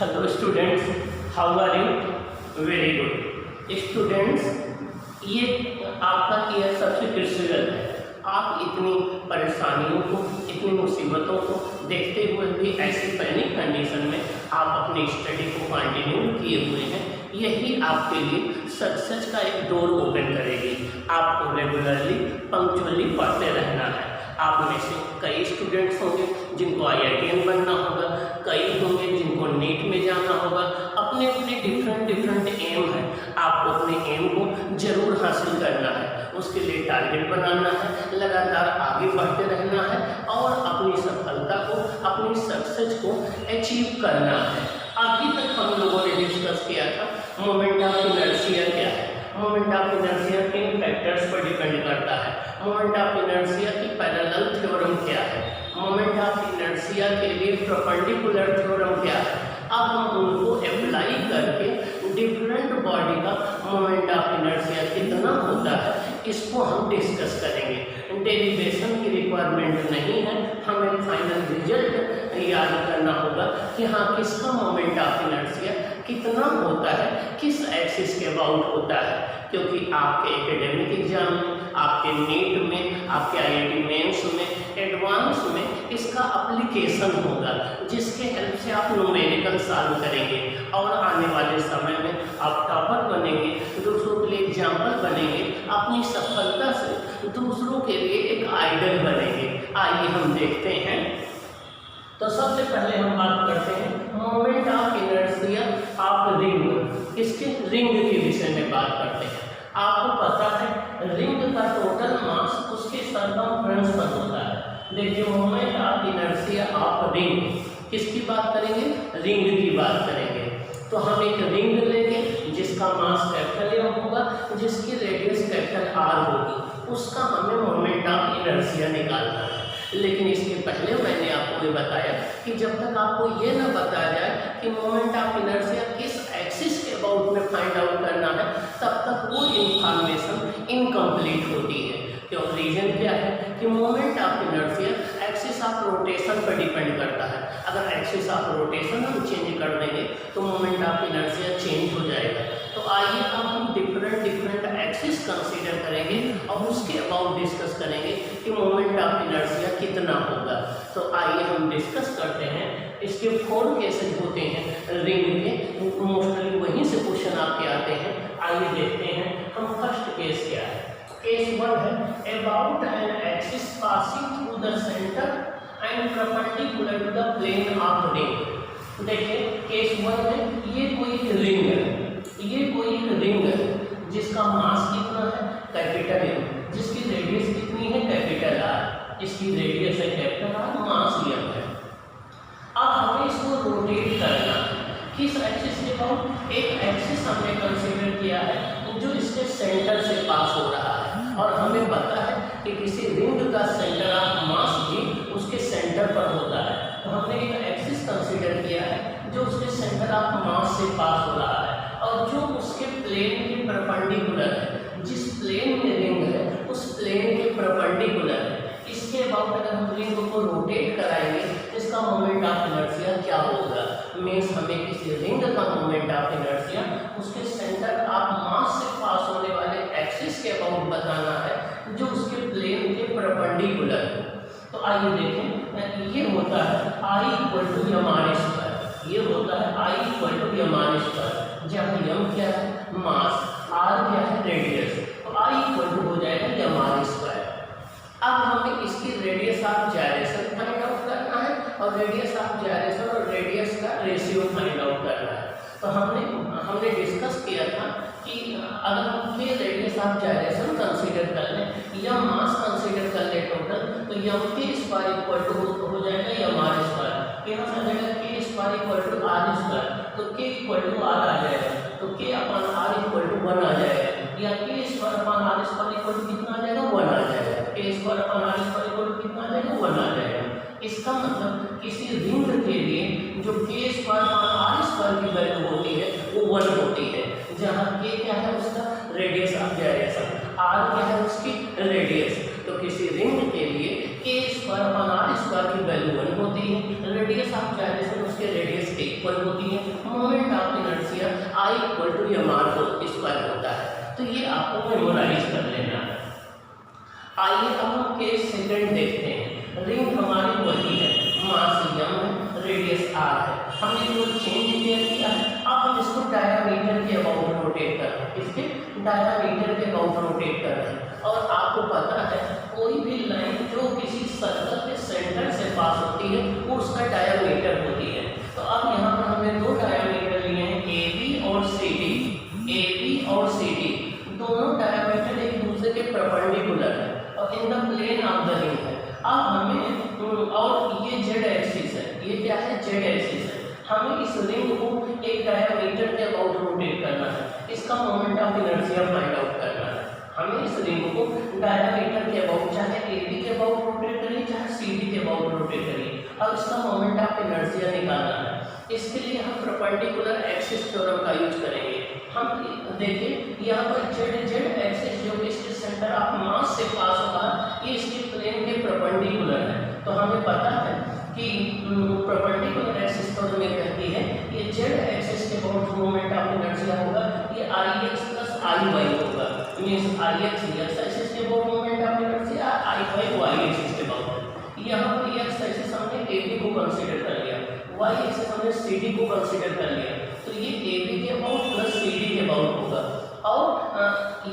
Hello students, how are you? Very good students, ये आपका year सबसे क्रिटिकल है। आप इतनी परेशानियों को, इतनी मुसीबतों को देखते हुए भी ऐसी पैनिक कंडीशन में आप अपनी स्टडी को कंटिन्यू किए हुए हैं। यही आपके लिए सक्सेस का एक डोर ओपन करेगी। आपको रेगुलरली पंक्चुअली पढ़ते रहना है। आप में से कई स्टूडेंट्स होंगे जिनको IITian बनना होगा, कई होंगे जिनको नीट में जाना होगा। अपने अपने डिफरेंट एम है। आपको अपने एम को जरूर हासिल करना है, उसके लिए टारगेट बनाना है, लगातार आगे बढ़ते रहना है और अपनी सफलता को, अपनी सक्सेस को अचीव करना है। अभी तक हम लोगों ने डिस्कस किया था मोमेंट ऑफ इनर्शिया क्या है। मोमेंट ऑफ इनर्शिया किन फैक्टर्स पर डिपेंड करता है। मोमेंट ऑफ इनर्शिया की पैरेलल थ्योरम क्या है। मोमेंट ऑफ इनर्शिया के लिए परपेंडिकुलर थ्योरम क्या है। अब हम उनको अप्लाई करके डिफरेंट बॉडी का मोमेंट ऑफ इनर्शिया कितना होता है इसको हम डिस्कस करेंगे। डेरिवेशन की रिक्वायरमेंट नहीं है, हमें फाइनल रिजल्ट याद करना होगा कि हाँ किसका मोमेंट ऑफ इनर्शिया कितना होता है, किस एक्सिस के अबाउट होता है। क्योंकि आपके एकेडमिक एग्जाम में, आपके नीट में, आपके IIT मेंस में, एडवांस में इसका एप्लीकेशन होगा, जिसके हेल्प से आप न्यूमेरिकल सॉल्व करेंगे और आने वाले समय में आप टॉपर बनेंगे, दूसरों के लिए एग्जाम्पल बनेंगे, अपनी सफलता से दूसरों के लिए एक आइडल बनेंगे। आइए हम देखते हैं। तो सबसे पहले हम बात करते हैं moment of inertia of ring. इसके रिंग के विषय में बात करते हैं। आपको पता है रिंग का टोटल मास उसके सरकमफ्रेंस पर होता है। देखिए moment of inertia of ring, किसकी बात करेंगे? रिंग की बात करेंगे। तो हम एक रिंग लेंगे जिसका मास कैपिटल M होगा, जिसकी रेडियस कैपिटल R होगी, उसका हमें मोमेंट ऑफ इनर्शिया निकालना है। लेकिन इसके पहले मैंने आपको ये बताया कि जब तक आपको ये न बताया जाए कि मोमेंट ऑफ इनर्शिया किस एक्सिस के अबाउट में फाइंड आउट करना है, तब तक वो इंफॉर्मेशन इनकम्प्लीट होती है। क्यों? रीजन क्या है कि moment of inertia axis of rotation पर डिपेंड करता है। अगर एक्सिस ऑफ रोटेशन हम चेंज कर देंगे तो मोमेंट ऑफ इनर्शिया चेंज हो जाएगा। तो आइए अब हम डिफरेंट एक्सिस कंसीडर करेंगे और उसके अबाउट डिस्कस करेंगे कि मोमेंट ऑफ इनर्शिया कितना होगा। तो आइए हम डिस्कस करते हैं। इसके 4 केसेस होते हैं रिंग के, मोस्टली वहीं से क्वेश्चन आपके आते हैं। आइए देखते हैं हम फर्स्ट केस क्या है। केस 1 है about an axis passing through the centre and perpendicular to the plane of ring. देखिए केस 1 में ये कोई रिंग है, ये कोई रिंग है जिसका मास कितना है? कैपिटल M, जिसकी रेडियस कितनी है? कैपिटल R, इसकी रेडियस है कैपिटल R, मास M है। अब हमें इसको रोटेट करना है। किस एक्सिस के अबाउट? एक एक्सिस हमने कंसीडर किया है जो इसके सेंटर से पास हो रहा है और हमें पता है कि किसी रिंग का सेंटर ऑफ मास भी उसके सेंटर पर होता है। तो हमने एक एक्सिस कंसीडर किया है जो उसके सेंटर ऑफ मास से पास हो रहा है और जो उसके प्लेन के परपेंडिकुलर है। जिस प्लेन में रिंग है उस प्लेन के परपेंडिकुलर है। इसके अबाउट अगर हम रिंग को रोटेट कराएंगे इसका मोमेंट ऑफ इनर्शिया क्या होगा? मीन्स हमें किसी रिंग का मोमेंट ऑफ इनर्शिया उसके सेंटर ऑफ मास से पास होने वाले एक्सिस के अबाउट बताना है जो उसके प्लेन के परपेंडिकुलर है। तो आइए देखें, ये होता है I = m²। ये होता है I = m², जहाँ m क्या है? मास, R क्या है? रेडियस। तो I हो जाएगा m²। अब हमें इसकी radius of gyration find out करना है और रेडियस ऑफ जायरेशन और रेडियस का रेशियो फाइंड आउट करना है। तो हमने डिस्कस किया था कि अगर हम के रेडियस ऑफ जायरेशन कंसीडर कर लें या मास कंसीडर कर ले टोटल, तो m² हो जाएगा m²। यहाँ से आ जाएगा k² r², तो k r आ जाएगा, तो k/r = 1 आ जाएगा, या k²/r² कितना आ जाएगा? 1 आ जाएगा। k²/r² कितना आ जाएगा? 1 आ जाएगा। इसका मतलब किसी रिंग के लिए जो k²/r² की वैल्यू होती है वो 1 होती है, जहाँ k क्या है? उसका रेडियस ऑफ जायरेशन, r क्या है? उसकी रेडियस। तो किसी रिंग के लिए k²/r² की वैल्यू 1 होती है, रेडियस ऑफ जायरेशन उसके रेडियस के इक्वल होती है। I equal to M R square होता है। तो ये आपको मेमोराइज कर लेना है। आइए अब हम केस सेकंड देखते हैं। रिंग हमारी वही है, मास m है, रेडियस r है, हमने जो चेंज किया है, अब हम इसको डायमीटर के अबाउट रोटेट कर रहे हैं, इसके डायमीटर के अबाउट रोटेट कर रहे हैं। और आपको पता है कोई भी लाइन जो किसी सर्कल के सेंटर से पास होती है वो उसका डायमीटर होती है। तो अब यहाँ पर हमने दो डायमीटर लिए हैं, AB और CD। AB और CD दोनों डायमीटर एक दूसरे के परपेंडिकुलर है और in the plane of the ring है। अब हमें और ये z एक्सिस है, ये क्या है, z एक्सिस है। हमें इस रिंग को एक डायमीटर के अबाउट रोटेट करना है, इसका moment of inertia find out करना है। हमें इस रिंग को डायमीटर के अबाउट, चाहे AB के अबाउट रोटेट करिए चाहे CD के अबाउट रोटेट करिए, अब इसका मोमेंट ऑफ इनर्शिया निकालना है। इसके लिए हम परपेंडिकुलर एक्सिस थ्योरम का यूज करेंगे। हम देखिए यहाँ पर z एक्सिस जो कि इसके सेंटर ऑफ मास से पास होगा, ये इसके प्लेन के परपेंडिकुलर है। तो हमें पता है कि परपेंडिकुलर एक्सिस थ्योरम में कहती है ये z एक्सिस के अबाउट मोमेंट ऑफ इनर्शिया होगा, ये Ix प्लस Iy होगा। मींस Ix x एक्सिस के about moment of inertia, Iy y axis के अबाउट। यहाँ पर x एक्सिस हमने AB को कंसीडर कर लिया, y एक्सिस हमने CD को कंसीडर कर लिया, तो ये AB के अबाउट प्लस CD के अबाउट होगा। और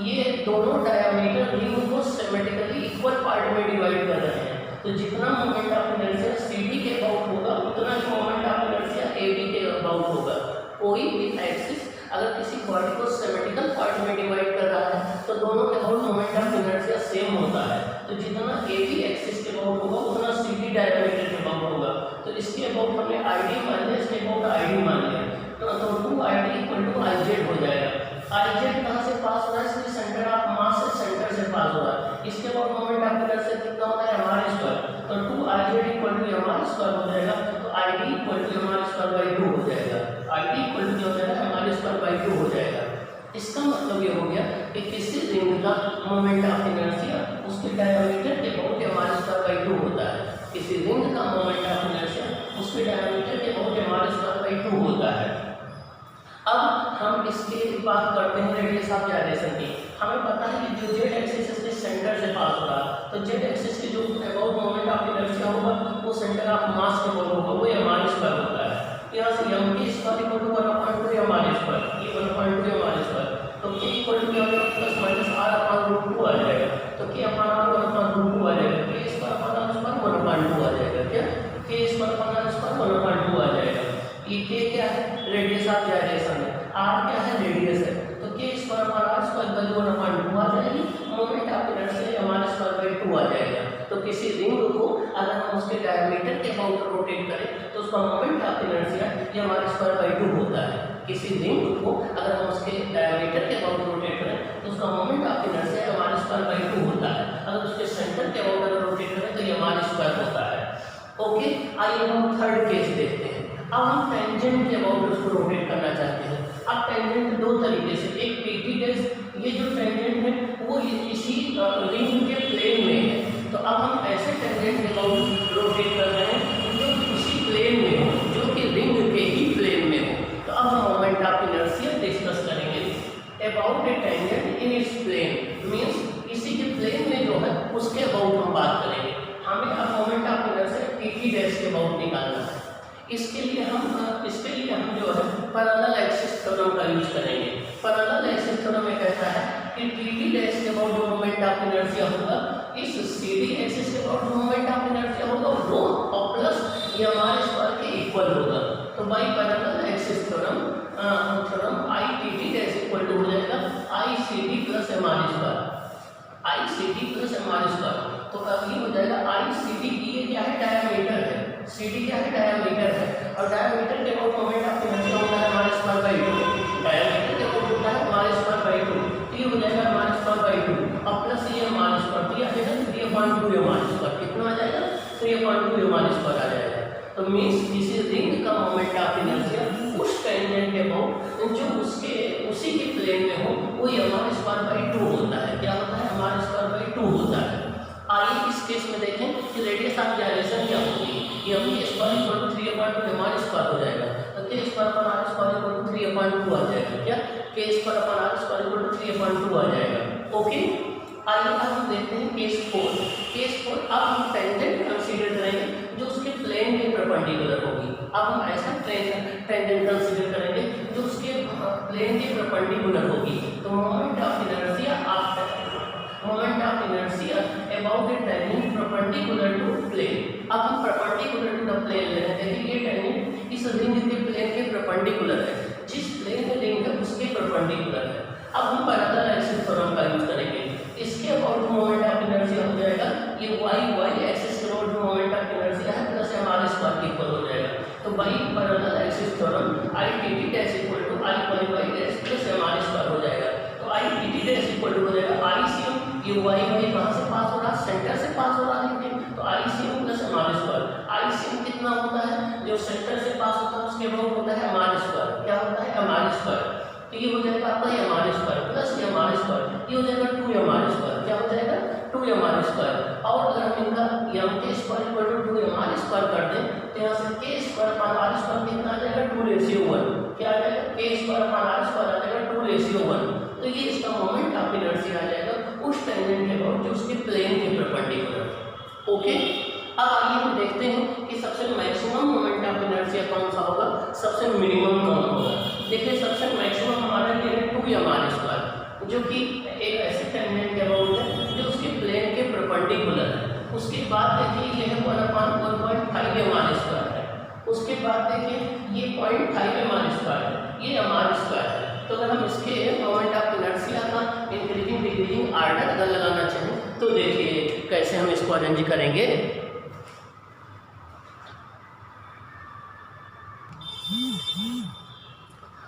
ये दोनों डायमीटर रिंग को सिमेट्रिकली इक्वल पार्ट में डिवाइड कर रहे हैं, तो जितना मोमेंट ऑफ इनर्शिया CD के अबाउट होगा उतना ही मोमेंट ऑफ इनर्शिया AB के अबाउट होगा। कोई भी एक्सिस अगर किसी बॉडी को सिमेट्रिकल पार्ट में डिवाइड कर रहा है तो दोनों के about moment of inertia same होता है। तो जितना AB एक्सिस के अबाउट होगा उतना CD डायमीटर के अबाउट होगा। तो इसके अबाउट हमने ID मान लिया, इसके अबाउट ID मान लिया, तो 2ID इक्वल टू IZ हो जाएगा। IZ कहाँ से पास हो रहा है, इसके सेंटर ऑफ मास से सेंटर से पास हो रहा है। इसके अबाउट मोमेंट ऑफ इनर्शिया कितना होता है, mr स्क्वायर, तो 2IZ equal to mr square हो जाएगा। तो ID equal to mr square by 2 हो जाएगा। ID इक्वल टू हो जाएगा mr स्क्वायर बाई 2 हो जाएगा। इसका मतलब ये हो गया कि किसी रिंग का मोमेंट ऑफ इनर्शिया उसके डायमीटर के अबाउट mr स्क्वायर बाई 2 होता है। किसी रिंग का मोमेंट ऑफ इनर्शिया उसके डायमीटर के अबाउट mr स्क्वायर बाई 2 होता है। अब हम इसकी बात करते हैं रेडियस ऑफ gyration की। हमें पता है कि जो z एक्सिस इसके सेंटर से पास हो रहा है, तो z एक्सिस के जो अबाउट मोमेंट ऑफ इनर्शिया होगा वो सेंटर ऑफ मास के अबाउट होगा, वो mr स्क्वायर होता है। यहाँ से m की square equal to 1/2 mr square, ये 1/2 mr स्क्वायर, तो k इक्वल टू क्या हो जाएगा, plus minus r upon root 2 आ जाएगा। तो k अपॉन r 1/2 आ जाएगा, k square upon r square 1/2 आ जाएगा। क्या k square upon r square 1/2 आ जाएगा। ये k क्या है, रेडियस ऑफ gyration है, r क्या है, रेडियस है, तो k square upon r square by 1/2 आ जाएगी। Moment of inertia mr square by 2 आ जाएगा। तो किसी रिंग को अगर हम उसके डायमीटर के अबाउट रोटेट करें तो उसका moment of inertia mr square by 2 होता है। किसी रिंग को अगर हम उसके डायमीटर के अबाउट रोटेट करें तो उसका moment of inertia mr square by 2 होता है। अगर उसके सेंटर के अबाउट अगर रोटेट करें तो mr स्क्वायर होता है। ओके, आइए हम थर्ड केस देखते हैं। अब हम टेंजेंट के अबाउट उसको रोटेट करना चाहते हैं। अब टेंजेंट दो तरीके से, एक PT डैश, ये जो टेंजेंट है वो इसी रिंग के प्लेन में है, तो अब हम ऐसे टेंजेंट के अबाउट रोटेट कर रहे हैं जो इसी प्लेन में हो, जो कि रिंग के ही प्लेन में हो। तो अब हम मोमेंट ऑफ इनर्शिया डिस्कस करेंगे about a tangent in its plane, means इसी के प्लेन में जो है उसके अबाउट हम बात करेंगे। हमें अब moment of inertia PT dash के अबाउट निकालना है। इसके लिए हम जो है पैरेलल एक्सिस थ्योरम का यूज करेंगे। पैरेलल एक्सिस थ्योरम में कहता है कि PT डैश के अबाउट जो मोमेंट ऑफ इनर्शिया होगा इस CD एक्सिस के अबाउट मोमेंट ऑफ इनर्शिया होगा वो और प्लस mr स्क्वायर के इक्वल होगा। तो by parallel axis theorem ITT dash equal to हो जाएगा ICD plus mr square, ICD plus mr square. तो अब ये हो जाएगा ICD, ये क्या है, डायमीटर है, CD क्या है, डायमीटर है, और डायमीटर के अबाउट मोमेंट ऑफ इनर्शिया होता है mr स्क्वायर बाई 2, डायमीटर के अबाउट होता है mr स्क्वायर बाई 2, तो ये हो जाएगा mr स्क्वायर बाई 2 और प्लस ये mr स्क्वायर, तो ये आ जाएगा 3/2 mr स्क्वायर। कितना आ जाएगा, 3/2 mr स्क्वायर आ जाएगा। तो मींस किसी रिंग का मोमेंट ऑफ इनर्शिया उस टेंजेंट के अबाउट जो उसी के प्लेन में हो वो mr स्क्वायर बाई 2 होता है। क्या होता है, mr स्क्वायर बाई 2 होता है। आइए इस केस में देखें कि रेडियस ऑफ gyration क्या होगी। ये m square equal to 3/2 mr square हो जाएगा, तो k स्क्वायर पर r स्क्वायर इक्वल टू 3/2 आ जाएगा। क्या ओके, आइए अब हम देखते हैं केस 4। केस 4 अब हम टेंजेंट कंसीडर करेंगे जो उसके प्लेन के परपेंडिकुलर होगी। अब हम ऐसा टेंजेंट कंसीडर करेंगे जो उसके प्लेन के परपेंडिकुलर होगी। तो moment of inertia about the tangent perpendicular to plane. अब हम परपेंडिकुलर टू द प्लेन ले रहे हैं। देखिए ये टेंजेंट इस रिंग के प्लेन के परपेंडिकुलर है, जिस प्लेन में रिंग है उसके परपेंडिकुलर है। अब हम पैरेलल एक्सिस थ्योरम का यूज करेंगे। इसके अबाउट मोमेंट ऑफ इनर्शिया हो जाएगा ये y एक्सिस के अबाउट मोमेंट ऑफ इनर्शिया है प्लस mr² के इक्वल हो जाएगा। तो by parallel axis theorem ITT dash equal to I dash plus mr² हो जाएगा। तो ITT डैश इक्वल टू हो जाएगा ICM, ये y कहाँ से पास हो रहा है, सेंटर से पास हो रहा है, तो ICM प्लस mr²। ICM कितना होता है, जो सेंटर से पास होता है उसके अबाउट होता है mr²। क्या होता है mr², तो ये हो जाएगा आपका mr² प्लस mr², ये हो जाएगा 2mr²। क्या हो जाएगा 2mr²। और अगर हम इनका m² 2mr² कर दें तो यहाँ से k² कितना आ जाएगा 2:1। क्या आ जाएगा k² आ जाएगा 2:1। तो ये इसका मोमेंट ऑफ इनर्शिया आ जाएगा उस टेंजेंट के अबाउट जो उसके प्लेन के परपेंडिकुलर। ओके, अब आइए हम देखते हैं कि सबसे मैक्सिमम मोमेंट ऑफ इनर्शिया कौन सा होगा, सबसे मिनिमम कौन होगा। देखिए सबसे मैक्सिमम हमारा ये है 2mr², जो कि एक ऐसे टेंजेंट के अबाउट है जो उसके प्लेन के परपेंडिकुलर है। उसके बाद देखिए ये है 1/1.5mr² है। उसके बाद देखिए ये 0.5mr² है, ये mr² है। तो अगर हम इसके मोमेंट ऑफ इनर्शिया का इंक्रीजिंग डिक्रीजिंग आर्डर अगर लगाना चाहें तो देखिए कैसे हम इसको अरेंज करेंगे।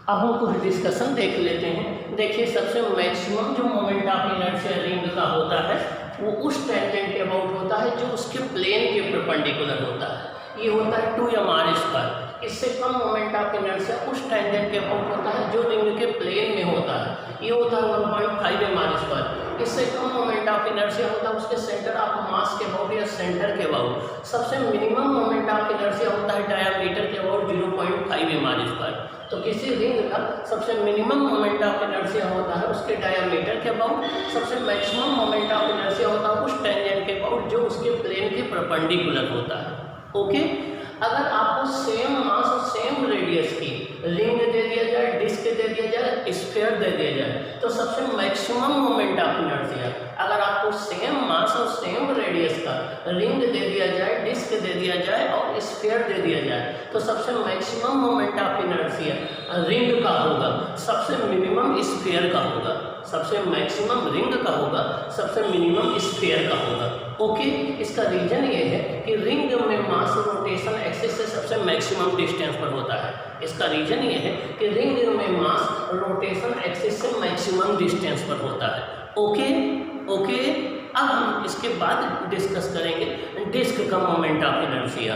अब हम कुछ डिस्कशन देख लेते हैं। देखिए सबसे मैक्सिमम जो मोमेंट ऑफ इनर्शिया रिंग का होता है वो उस टेंजेंट के अबाउट होता है जो उसके प्लेन के परपेंडिकुलर होता है। ये होता है 2mr²। इससे कम मोमेंट ऑफ इनर्शिया उस टेंजेंट के अबाउट होता है जो रिंग के प्लेन में होता है। ये होता है 1.5mr²। इससे कम मोमेंट ऑफ इनर्शिया होता है उसके सेंटर ऑफ मास के अबाउट या सेंटर के अबाउट। सबसे मिनिमम मोमेंट ऑफ इनर्शिया होता है डायमीटर के अबाउट 0.5mr²। तो किसी रिंग का सबसे मिनिमम मोमेंट ऑफ इनर्शिया होता है उसके डायमीटर के अबाउट, सबसे मैक्सिमम मोमेंट ऑफ इनर्शिया होता है उस टेंजेंट के अबाउट जो उसके प्लेन के परपेंडिकुलर होता है। ओके, अगर आपको सेम मास और सेम रेडियस की रिंग दे दिया जाए, डिस्क दे दिया जाए, स्फीयर दे दिया जाए तो सबसे मैक्सिमम मोमेंट ऑफ इनर्शिया, अगर आपको सेम मास और सेम रेडियस का रिंग दे दिया जाए, डिस्क दे दिया जाए और स्फीयर दे दिया जाए तो सबसे maximum moment of inertia ring का होगा, सबसे मिनिमम स्फीयर का होगा। सबसे मैक्सिमम रिंग का होगा, सबसे मिनिमम स्फीयर का होगा। ओके, इसका रीजन ये है कि रिंग में मास रोटेशन एक्सिस से सबसे मैक्सिमम डिस्टेंस पर होता है। इसका रीजन ये है कि रिंग में मास रोटेशन एक्सिस से मैक्सिमम डिस्टेंस पर होता है। ओके, अब हम इसके बाद डिस्कस करेंगे डिस्क का मोमेंट ऑफ इनर्शिया।